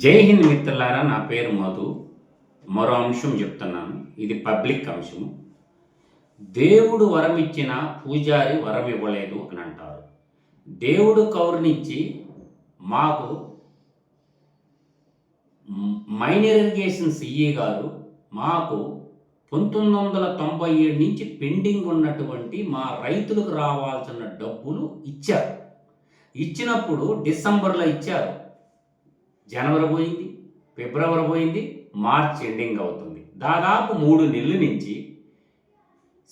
జై హింద్ మిత్రులారా, నా పేరు మధు. మరో అంశం చెప్తున్నాను. ఇది పబ్లిక్ అంశము. దేవుడు వరం ఇచ్చిన పూజారి వరం ఇవ్వలేదు అని అంటారు. దేవుడు కౌరునిచ్చి మాకు మైనర్ ఇరిగేషన్ సిఈ గారు మాకు 1997 నుంచి పెండింగ్ ఉన్నటువంటి మా రైతులకు రావాల్సిన డబ్బులు ఇచ్చారు. ఇచ్చినప్పుడు డిసెంబర్లో ఇచ్చారు. జనవరి పోయింది, ఫిబ్రవరి పోయింది, మార్చ్ ఎండింగ్ అవుతుంది. దాదాపు 3 నెలల నుంచి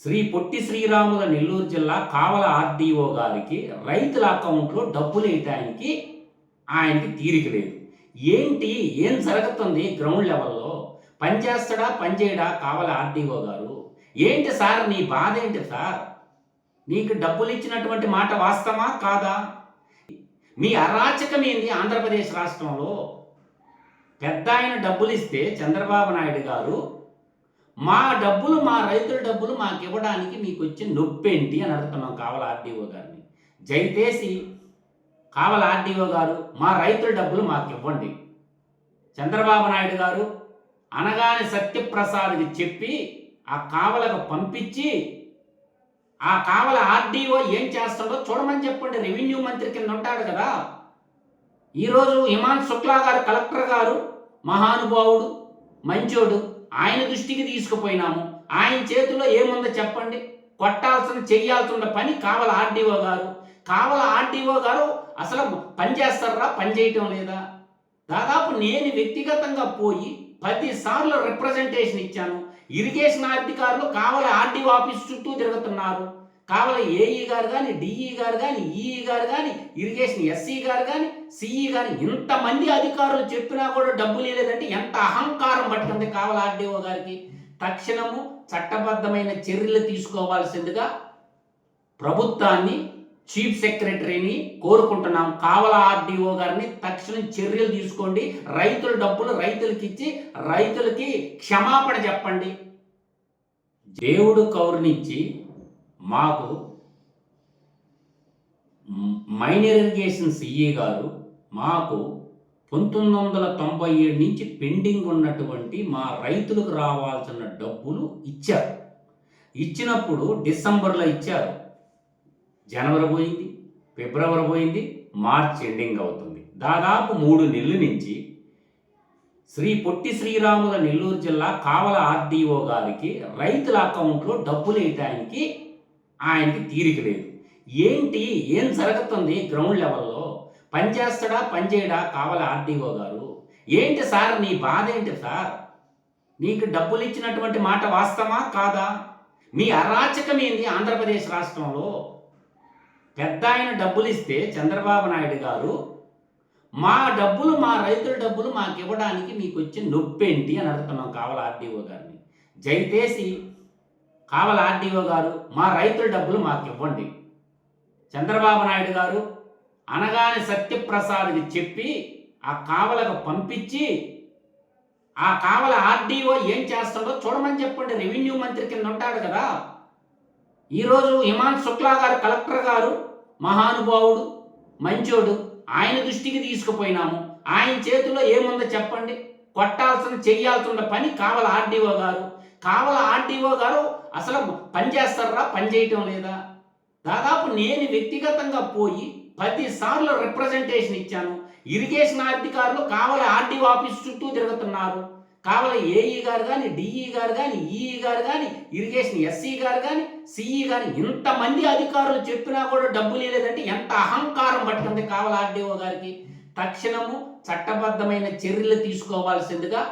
శ్రీ పొట్టి శ్రీరాముల నెల్లూరు జిల్లా కావల ఆర్డీఓ గారికి రైతుల అకౌంట్లో డబ్బులు వేయటానికి ఆయనకి తీరిక లేదు. ఏం జరుగుతుంది గ్రౌండ్ లెవెల్లో? పనిచేస్తాడా పనిచేయడా కావల ఆర్డీఓ గారు? ఏంటి సార్ నీ బాధ ఏంటి సార్? నీకు డబ్బులు ఇచ్చినటువంటి మాట వాస్తవమా కాదా? మీ అరాచకం ఏంది ఆంధ్రప్రదేశ్ రాష్ట్రంలో? పెద్ద ఆయన డబ్బులు ఇస్తే చంద్రబాబు నాయుడు గారు మా రైతుల డబ్బులు మాకు ఇవ్వడానికి మీకు వచ్చే నొప్పేంటి అని అడుగుతున్నాం కావల ఆర్డీఓ గారిని. దయచేసి కావల ఆర్డీఓ గారు మా రైతుల డబ్బులు మాకు ఇవ్వండి. చంద్రబాబు నాయుడు గారు అనగానే సత్యప్రసాద్కి చెప్పి ఆ కావలకు పంపించి ఆ కావల ఆర్డీఓ ఏం చేస్తాడో చూడమని చెప్పండి. రెవెన్యూ మంత్రి కింద ఉంటాడు కదా. ఈరోజు హిమాంశు శుక్లా గారు కలెక్టర్ గారు మహానుభావుడు, మంచోడు, ఆయన దృష్టికి తీసుకుపోయినాము. ఆయన చేతిలో ఏముందో చెప్పండి. చెయ్యాల్సిన పని కావల ఆర్డీఓ గారు. కావల ఆర్డీఓ గారు అసలు పని చేస్తారా? పని చేయటం లేదా? దాదాపు నేను వ్యక్తిగతంగా పోయి 10 సార్లు రిప్రజెంటేషన్ ఇచ్చాను. ఇరిగేషన్ అధికారులు కావల ఆర్డీఓ ఆఫీస్ చుట్టూ తిరుగుతున్నారు. కావల ఏఈ గారు కానీ, డిఈ గారు కానీ, ఈఈ గారు కానీ, ఇరిగేషన్ ఎస్సీ గారు కానీ, సిఈ గారు, ఇంతమంది అధికారులు చెప్పినా కూడా డబ్బులు లేదంటే ఎంత అహంకారం పట్టుకుంది కావల ఆర్డీఓ గారికి. తక్షణము చట్టబద్ధమైన చర్యలు తీసుకోవాల్సిందిగా ప్రభుత్వాన్ని, చీఫ్ సెక్రటరీని కోరుకుంటున్నాం. కావల ఆర్డీఓ గారిని తక్షణం చర్యలు తీసుకోండి. రైతుల డబ్బులు రైతులకి ఇచ్చి రైతులకి క్షమాపణ చెప్పండి. దేవుడు కౌరునిచ్చి మాకు మైనర్ ఇరిగేషన్ సిఈ గారు మాకు 1997 నుంచి పెండింగ్ ఉన్నటువంటి మా రైతులకు రావాల్సిన డబ్బులు ఇచ్చారు. ఇచ్చినప్పుడు డిసెంబర్లో ఇచ్చారు. జనవరి పోయింది, ఫిబ్రవరి పోయింది, మార్చ్ ఎండింగ్ అవుతుంది. దాదాపు 3 నెలల నుంచి శ్రీ పొట్టి శ్రీరాముల నెల్లూరు జిల్లా కావల ఆర్డీఓ గారికి రైతుల అకౌంట్లో డబ్బులు వేయటానికి ఆయనకి తీరిక లేదు. ఏం జరుగుతుంది గ్రౌండ్ లెవెల్లో? పనిచేస్తాడా పనిచేయడా కావల ఆర్డీఓ గారు? ఏంటి సార్ నీ బాధ ఏంటి సార్? నీకు డబ్బులు ఇచ్చినటువంటి మాట వాస్తవమా కాదా? మీ అరాచకం ఏంది ఆంధ్రప్రదేశ్ రాష్ట్రంలో? పెద్ద ఆయన డబ్బులు ఇస్తే చంద్రబాబు నాయుడు గారు మా రైతుల డబ్బులు మాకు ఇవ్వడానికి మీకు వచ్చే నొప్పేంటి అని అడుగుతున్నాం కావల ఆర్డీఓ గారిని. దయచేసి కావల ఆర్డీఓ గారు మా రైతుల డబ్బులు మాకు ఇవ్వండి. చంద్రబాబు నాయుడు గారు అనగానే సత్యప్రసాద్కి చెప్పి ఆ కావలకు పంపించి ఆ కావల ఆర్డీఓ ఏం చేస్తాడో చూడమని చెప్పండి. రెవెన్యూ మంత్రి కింద ఉంటాడు కదా. ఈరోజు హిమాంశు శుక్లా గారు కలెక్టర్ గారు మహానుభావుడు, మంచోడు, ఆయన దృష్టికి తీసుకుపోయినాము. ఆయన చేతిలో ఏముందో చెప్పండి. చెయ్యాల్సిన పని కావల ఆర్డీఓ గారు. కావల ఆర్డీఓ గారు అసలు పని చేస్తారా? పని చేయటం లేదా? దాదాపు నేను వ్యక్తిగతంగా పోయి 10 సార్లు రిప్రజెంటేషన్ ఇచ్చాను. ఇరిగేషన్ అధికారులు కావల ఆర్డీఓ ఆఫీస్ చుట్టూ తిరుగుతున్నారు. కావల ఏఈ గారు కానీ, డిఈ గారు కానీ, ఈఈ గారు కానీ, ఇరిగేషన్ ఎస్సీ గారు కానీ, సిఈ గారు, ఇంతమంది అధికారులు చెప్పినా కూడా డబ్బులు లేదంటే ఎంత అహంకారం పట్టుకుంది కావల ఆర్డీఓ గారికి. తక్షణము చట్టబద్ధమైన చర్యలు తీసుకోవాల్సిందిగా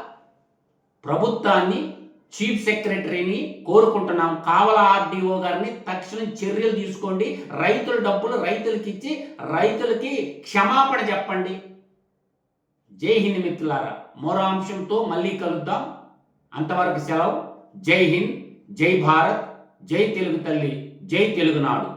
ప్రభుత్వాన్ని, చీఫ్ సెక్రటరీని కోరుకుంటున్నాం. కావల ఆర్డీఓ గారిని తక్షణం చర్యలు తీసుకోండి. రైతుల డబ్బులు రైతులకి ఇచ్చి రైతులకి క్షమాపణ చెప్పండి. జై హింద్ మిత్రులారా, మరో అంశంతో మళ్ళీ కలుద్దాం. అంతవరకు సెలవు. జై హింద్, జై భారత్, జై తెలుగు తల్లి, జై తెలుగునాడు.